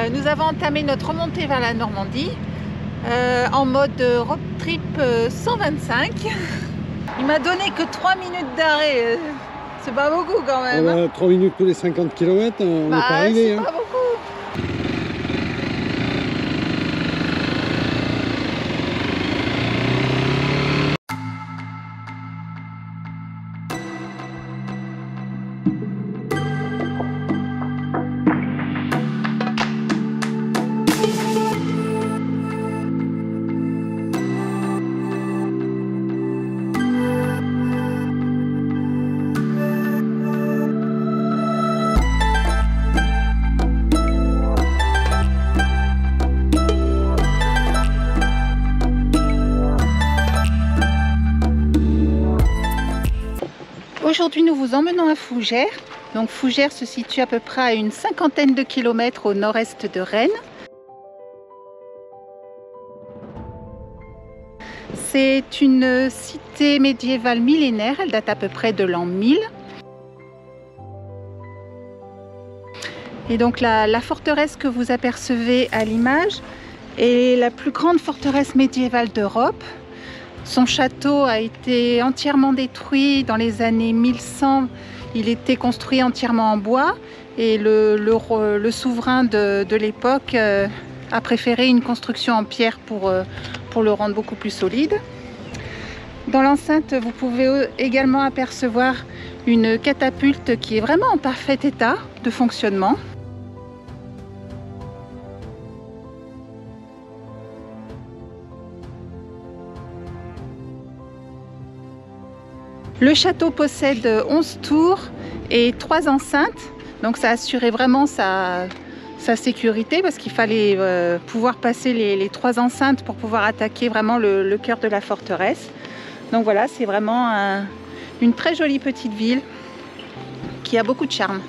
Nous avons entamé notre remontée vers la Normandie en mode road trip 125. Il m'a donné que 3 minutes d'arrêt. C'est pas beaucoup quand même. Ah bah, 3 minutes tous les 50 km, on n'est pas arrivé. C'est pas beaucoup. Aujourd'hui, nous vous emmenons à Fougères. Donc Fougères se situe à peu près à une 50aine de kilomètres au nord-est de Rennes. C'est une cité médiévale millénaire, elle date à peu près de l'an 1000. Et donc la forteresse que vous apercevez à l'image est la plus grande forteresse médiévale d'Europe. Son château a été entièrement détruit dans les années 1100. Il était construit entièrement en bois et le souverain de l'époque a préféré une construction en pierre pour le rendre beaucoup plus solide. Dans l'enceinte, vous pouvez également apercevoir une catapulte qui est vraiment en parfait état de fonctionnement. Le château possède 11 tours et 3 enceintes, donc ça assurait vraiment sa sécurité parce qu'il fallait pouvoir passer les 3 enceintes pour pouvoir attaquer vraiment le cœur de la forteresse. Donc voilà, c'est vraiment une très jolie petite ville qui a beaucoup de charme.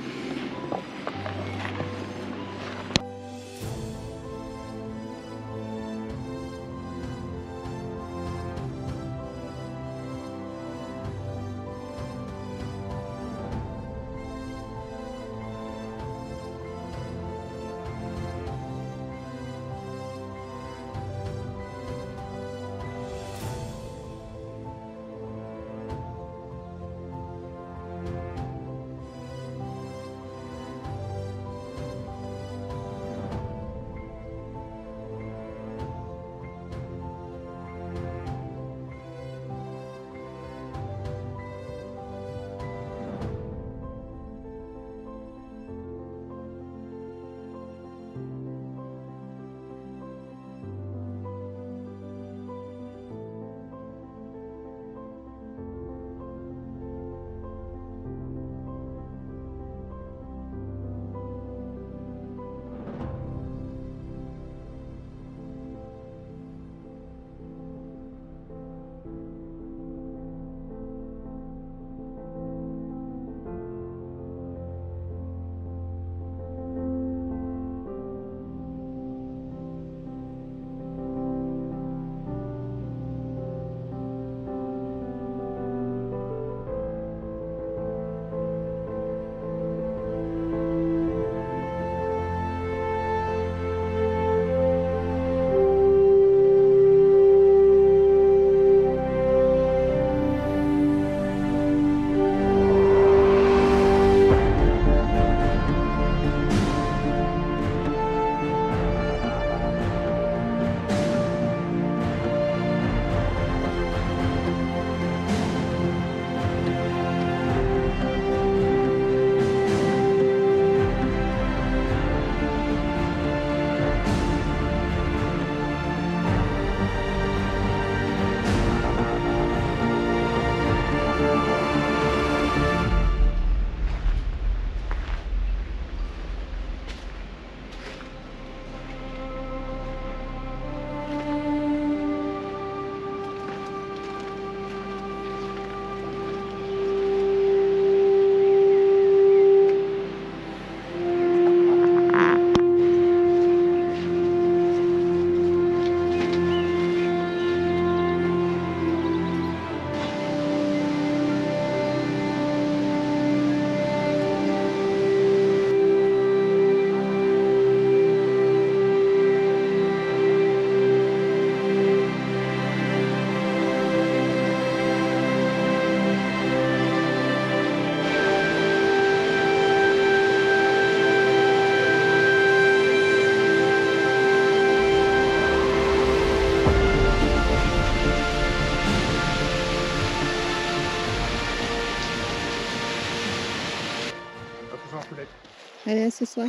Allez, à ce soir.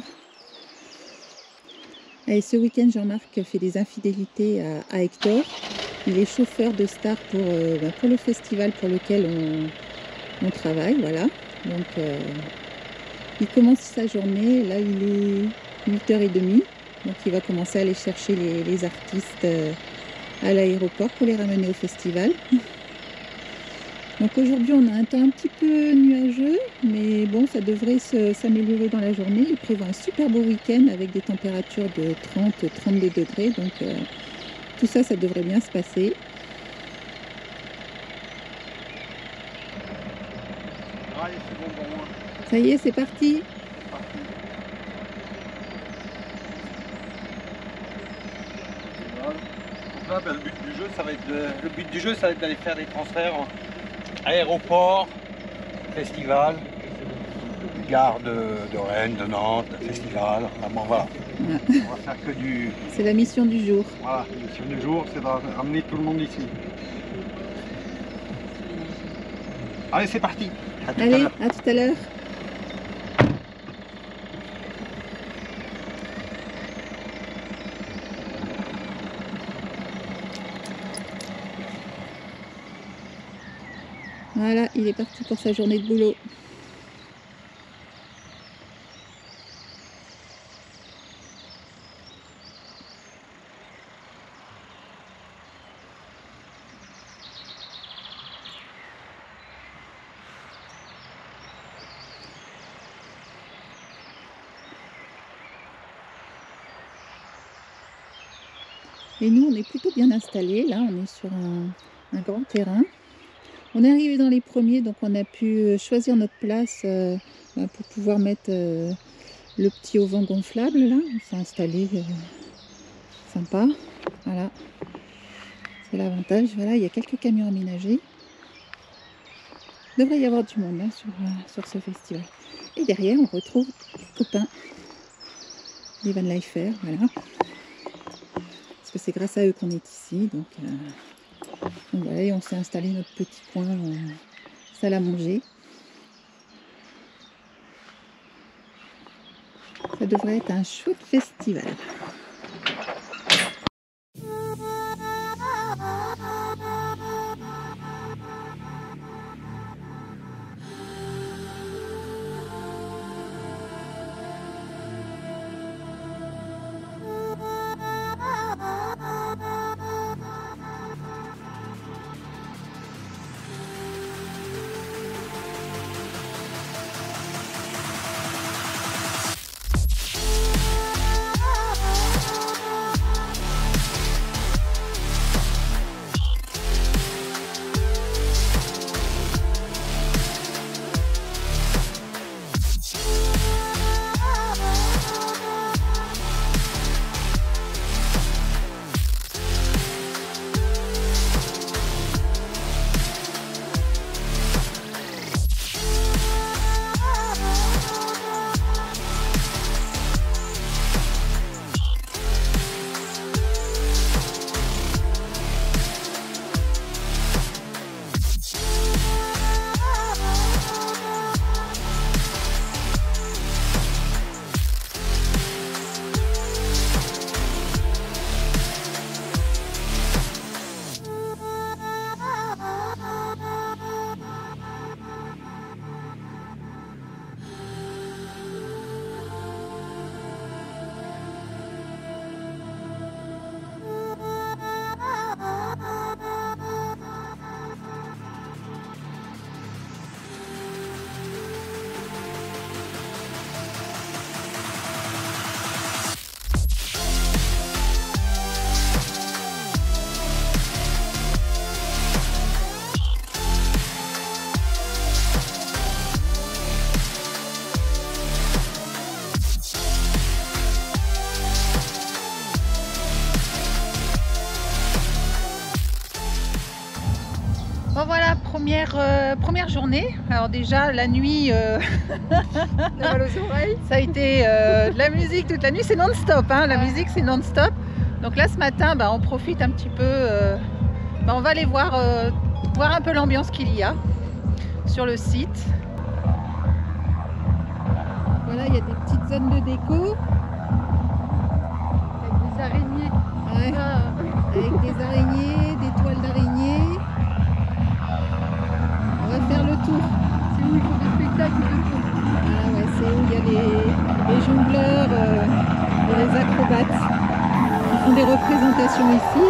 Allez, ce week-end, Jean-Marc fait des infidélités à Hector. Il est chauffeur de star pour le festival pour lequel on travaille, voilà. Donc, il commence sa journée, là il est 8h30, donc il va commencer à aller chercher les artistes à l'aéroport pour les ramener au festival. Donc aujourd'hui on a un temps un petit peu nuageux, mais bon, ça devrait s'améliorer dans la journée. Il prévoit un super beau week-end avec des températures de 30-32 degrés, donc tout ça, ça devrait bien se passer. Ça y est, c'est parti. Donc là, le but du jeu, ça va être d'aller faire des transferts en aéroport, festival, gare de Rennes, de Nantes, festival. Vraiment, voilà. Ouais. On va faire que du. C'est la mission du jour. Voilà, la mission du jour, c'est de ramener tout le monde ici. Allez, c'est parti. À tout à Allez, l'heure. à tout à l'heure. Voilà, il est parti pour sa journée de boulot. Et nous, on est plutôt bien installés. Là, on est sur un grand terrain. On est arrivé dans les premiers, donc on a pu choisir notre place pour pouvoir mettre le petit auvent gonflable. Là, on s'est installé sympa. Voilà, c'est l'avantage. Voilà, il y a quelques camions aménagés. Il devrait y avoir du monde hein, sur ce festival. Et derrière, on retrouve les copains des Van Leifer. Voilà. Parce que c'est grâce à eux qu'on est ici. Donc voilà, et on s'est installé notre petit coin salle à manger. Ça devrait être un chouette festival. Bon voilà, première journée. Alors déjà la nuit, mal aux oreilles. ça a été de la musique toute la nuit, c'est non-stop, hein, la musique c'est non-stop. Donc là ce matin, on profite un petit peu, on va aller voir un peu l'ambiance qu'il y a sur le site. voilà, il y a des petites zones de déco. Avec des araignées. Ouais. Avec des araignées, des toiles d'araignées. On va faire le tour. C'est où ils font des spectacles de fond. Voilà, ouais, c'est où il y a les jongleurs et les acrobates. Ils font des représentations ici.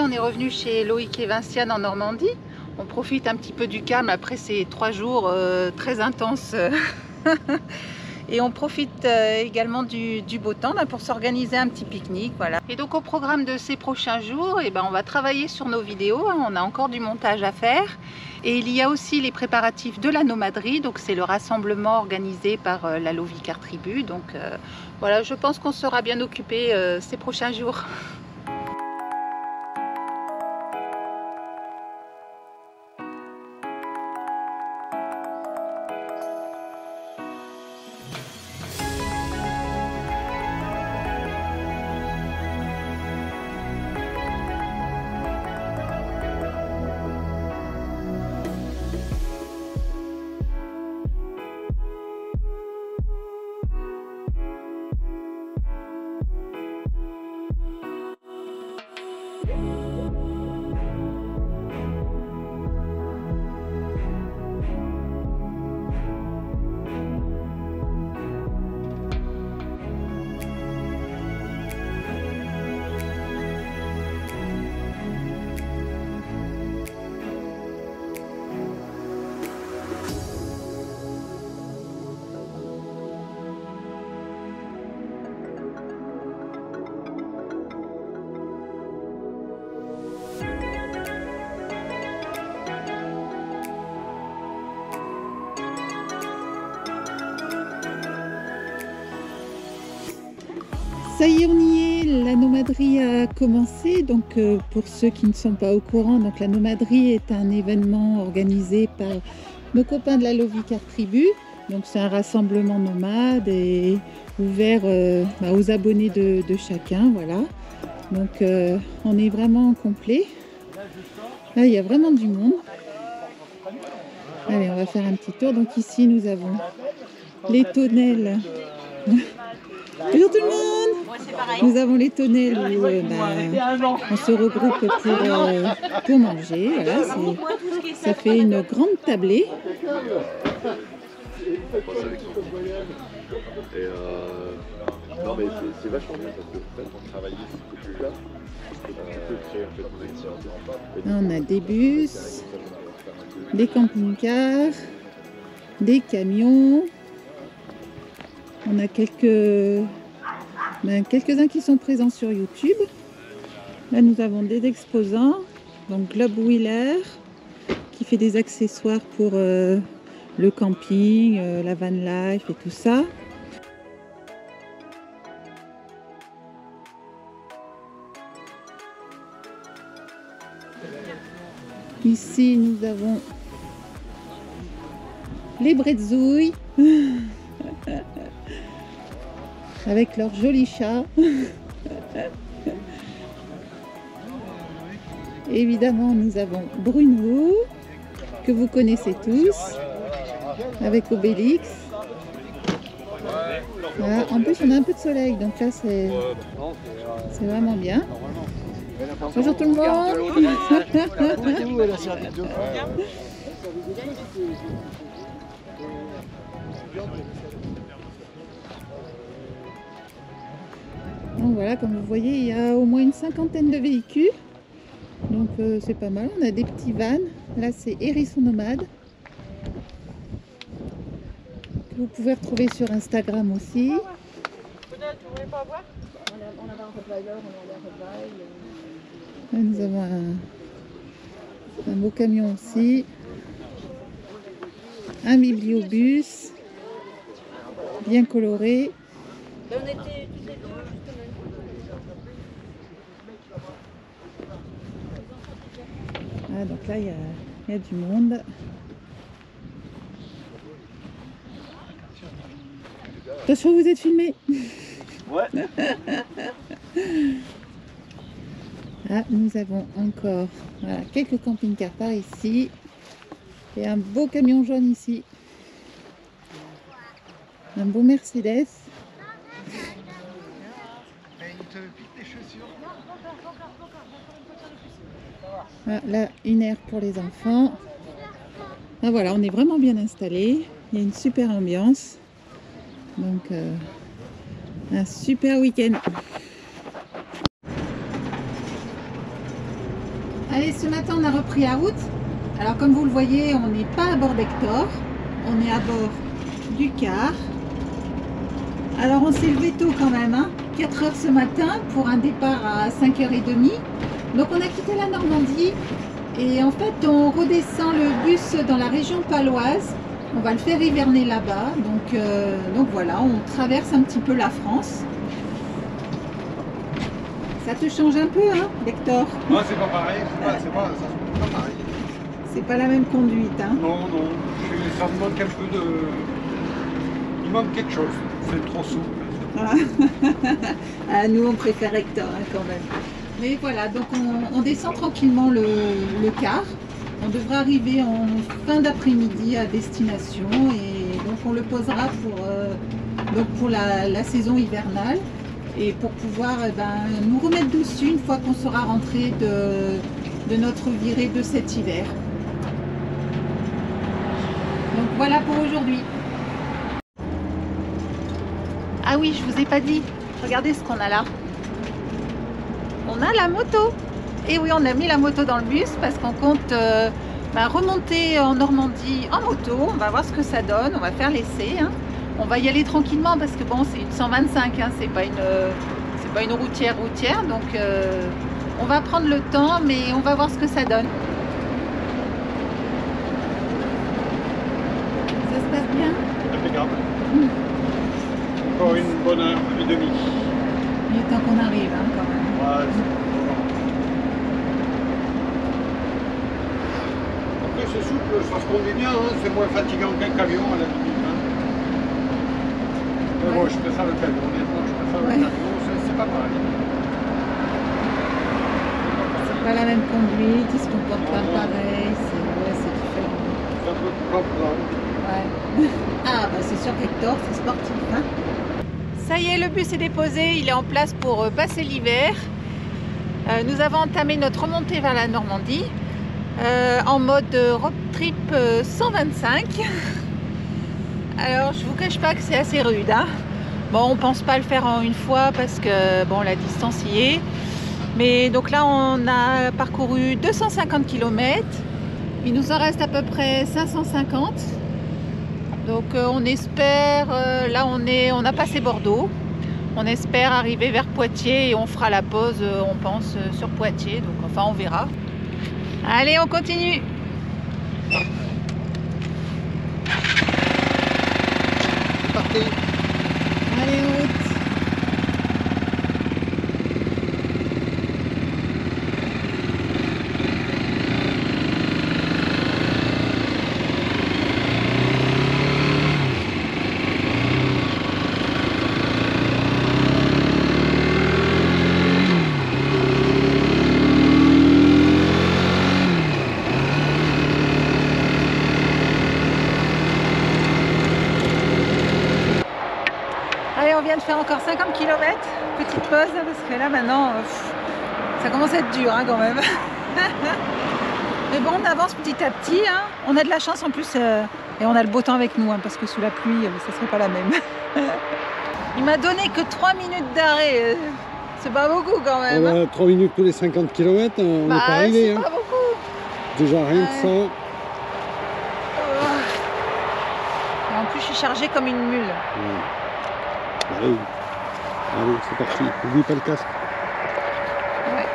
On est revenu chez Loïc et Vinciane en Normandie. On profite un petit peu du calme après ces 3 jours très intenses. Et on profite également du beau temps là, pour s'organiser un petit pique-nique. Voilà. Et donc au programme de ces prochains jours, on va travailler sur nos vidéos. On a encore du montage à faire. Et il y a aussi les préparatifs de la nomaderie. Donc c'est le rassemblement organisé par la Lovicar Tribu. Donc voilà, je pense qu'on sera bien occupé ces prochains jours. Ça y est, on y est, la nomaderie a commencé. Donc pour ceux qui ne sont pas au courant, donc la nomaderie est un événement organisé par nos copains de la Lovicar Tribu. Donc c'est un rassemblement nomade et ouvert aux abonnés de chacun. Voilà. Donc on est vraiment complet. Là il y a vraiment du monde. Allez, on va faire un petit tour. Donc ici nous avons les tonnelles. Bonjour tout le monde. Nous avons les tonnelles où on se regroupe pour manger. Voilà, ça fait une grande tablée. Non mais c'est vachement bien parce que peut-être on travaillait ce côté-là, tu peux créer en fait ton activité. On a des bus, des camping-cars, des camions. On a quelques-uns qui sont présents sur YouTube. Là nous avons des exposants, donc Globe Wheeler qui fait des accessoires pour le camping, la van life et tout ça. Ici nous avons les bretzouilles avec leurs jolis chats. Évidemment, nous avons Bruno, que vous connaissez tous, avec Obélix. Voilà. En plus, on a un peu de soleil, donc là, c'est vraiment bien. Bonjour tout le monde. Donc voilà, comme vous voyez, il y a au moins une cinquantaine de véhicules. Donc c'est pas mal. On a des petits vans. Là, c'est Hérisson Nomade. Que vous pouvez retrouver sur Instagram aussi. Là, nous avons un beau camion aussi. Un bibliobus. Bien coloré. Ah, donc là, il y a du monde. Attention, vous êtes filmé. Ouais. Ah, nous avons encore voilà, quelques camping-cars par ici. Et un beau camion jaune ici. Un beau Mercedes. Ah, là, une aire pour les enfants. Ah, voilà, on est vraiment bien installé. Il y a une super ambiance. Donc, un super week-end. Allez, ce matin, on a repris la route. Alors, comme vous le voyez, on n'est pas à bord d'Hector. On est à bord du car. Alors, on s'est levé tôt quand même, hein, 4 heures ce matin pour un départ à 5h30. Donc, on a quitté la Normandie et en fait, on redescend le bus dans la région paloise. On va le faire hiverner là-bas. Donc voilà, on traverse un petit peu la France. Ça te change un peu, hein, Hector? Non, c'est pas pareil. C'est pas pareil. C'est pas la même conduite, hein? Non, non. Ça me manque un peu de... Il manque quelque chose. C'est trop souple. Ah, nous, on préfère Hector, hein, quand même. Mais voilà, donc on descend tranquillement le car. On devrait arriver en fin d'après-midi à destination et donc on le posera pour la saison hivernale et pour pouvoir nous remettre dessus une fois qu'on sera rentré de notre virée de cet hiver. Donc voilà pour aujourd'hui. Ah oui, je vous ai pas dit. Regardez ce qu'on a là. On a la moto. Et oui, on a mis la moto dans le bus parce qu'on compte remonter en Normandie en moto. On va voir ce que ça donne. On va faire l'essai. Hein. On va y aller tranquillement parce que bon, c'est une 125. Hein, c'est pas une routière. Donc on va prendre le temps, mais on va voir ce que ça donne. Ça se passe bien? Impeccable. Encore une bonne heure et demie. Il est temps qu'on arrive, hein, quand même. Ouais, après c'est souple, ça se conduit bien, hein. C'est moins fatigant qu'un camion à la limite. Hein. Mais bon, je préfère le camion, honnêtement, je préfère le camion, c'est pas pareil. C'est pas la même conduite, ils se comportent pas pareil, c'est différent. C'est un peu plus propre. Ouais. Ah bah c'est sûr qu'Hector c'est sportif, hein. Ça y est, le bus est déposé, il est en place pour passer l'hiver. Nous avons entamé notre remontée vers la Normandie en mode road trip 125. Alors je vous cache pas que c'est assez rude, hein. Bon, on pense pas le faire en une fois parce que bon, la distance y est. Mais donc là on a parcouru 250 km. Il nous en reste à peu près 550. Donc on espère, là on a passé Bordeaux, on espère arriver vers Poitiers et on fera la pause, on pense, sur Poitiers, donc enfin on verra. Allez, on continue. Partez. Allez, en route. de faire encore 50 km. Petite pause là, parce que là maintenant, ça commence à être dur hein, quand même. Mais bon, on avance petit à petit. Hein. On a de la chance en plus et on a le beau temps avec nous hein, parce que sous la pluie, ça serait pas la même. Il m'a donné que 3 minutes d'arrêt. C'est pas beaucoup quand même. On a 3 minutes tous les 50 km, on n'est pas arrivé. C'est Hein. pas beaucoup. Déjà rien que ça. Et en plus, je suis chargée comme une mule. Ouais. Allez, allez c'est parti. N'oublie pas le casque. Ouais.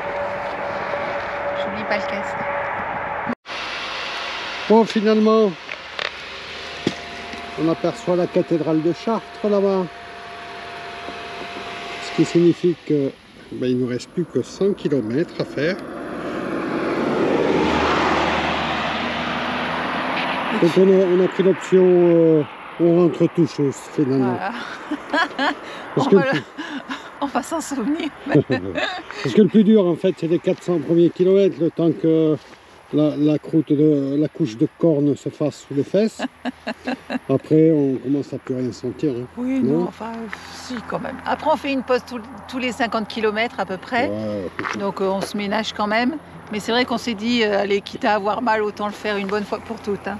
J'oublie pas le casque. Bon, finalement, on aperçoit la cathédrale de Chartres là-bas. Ce qui signifie que il ne nous reste plus que 100 km à faire. Donc on a pris l'option on rentre tout chose finalement. Voilà. Parce On va s'en souvenir. Parce que le plus dur en fait c'est les 400 premiers kilomètres, le temps que la couche de corne se fasse sous les fesses. Après on commence à plus rien sentir. Hein. Oui, non, enfin si quand même. Après on fait une pause tous les 50 km à peu près. Ouais. Donc on se ménage quand même. Mais c'est vrai qu'on s'est dit, allez, quitte à avoir mal, autant le faire une bonne fois pour toutes. Hein.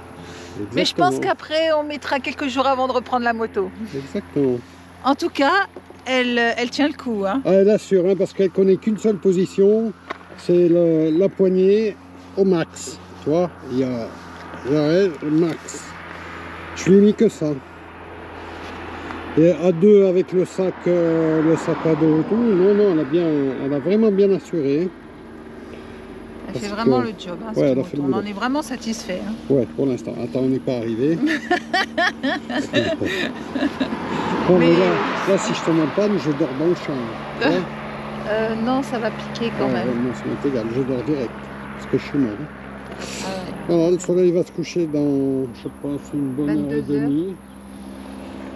Mais je pense qu'après, on mettra quelques jours avant de reprendre la moto. Exactement. En tout cas, elle tient le coup. Hein. Ah, elle assure, hein, parce qu'elle connaît qu'une seule position, c'est la poignée au max. Tu vois, il y a l'arrêt au max. Je lui ai mis que ça. Et à deux avec le sac à dos et tout, non, elle a vraiment bien assuré. Elle fait vraiment le job. Hein, ouais, on en est vraiment satisfait. Hein. Ouais, pour l'instant. Attends, on n'est pas arrivé. Bon, mais là, si je tombe en panne, je dors dans le champ. Ouais. Non, ça va piquer quand même. Non, ça m'est égal, je dors direct. Parce que je suis mort. Hein. Ah ouais. Voilà, le soleil va se coucher dans, je pense, une bonne heure et demie.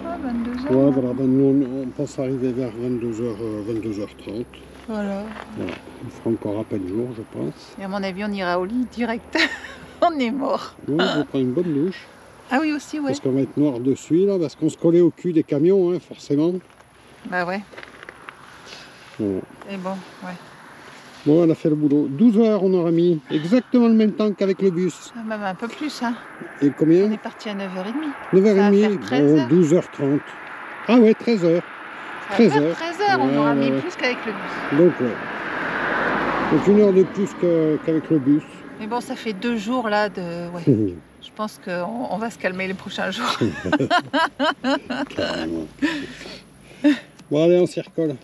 Ah, 22h. Ouais, voilà, on pense arriver vers 22h30. Voilà. Il fera encore à peine jour, je pense. Et à mon avis, on ira au lit direct. On est mort. Ouais, je vais prendre une bonne douche. Ah oui, aussi, ouais. Parce qu'on va être noir dessus, là, parce qu'on se collait au cul des camions, hein, forcément. Bah ouais. Voilà. Et bon, ouais. Bon, on a fait le boulot. 12 heures, on aura mis exactement le même temps qu'avec le bus. Ah, même un peu plus, hein. Et combien? On est parti à 9h30. 9h30, Ça va faire 13 bon, 12h30. Ah ouais, 13h. Ça va 13 faire heures. 13h, on aura mis plus qu'avec le bus. Donc, ouais. Donc, une heure de plus qu'avec le bus. Mais bon, ça fait 2 jours là de... Ouais. Je pense qu'on va se calmer les prochains jours. Carrément. Bon, allez, on s'y recolle.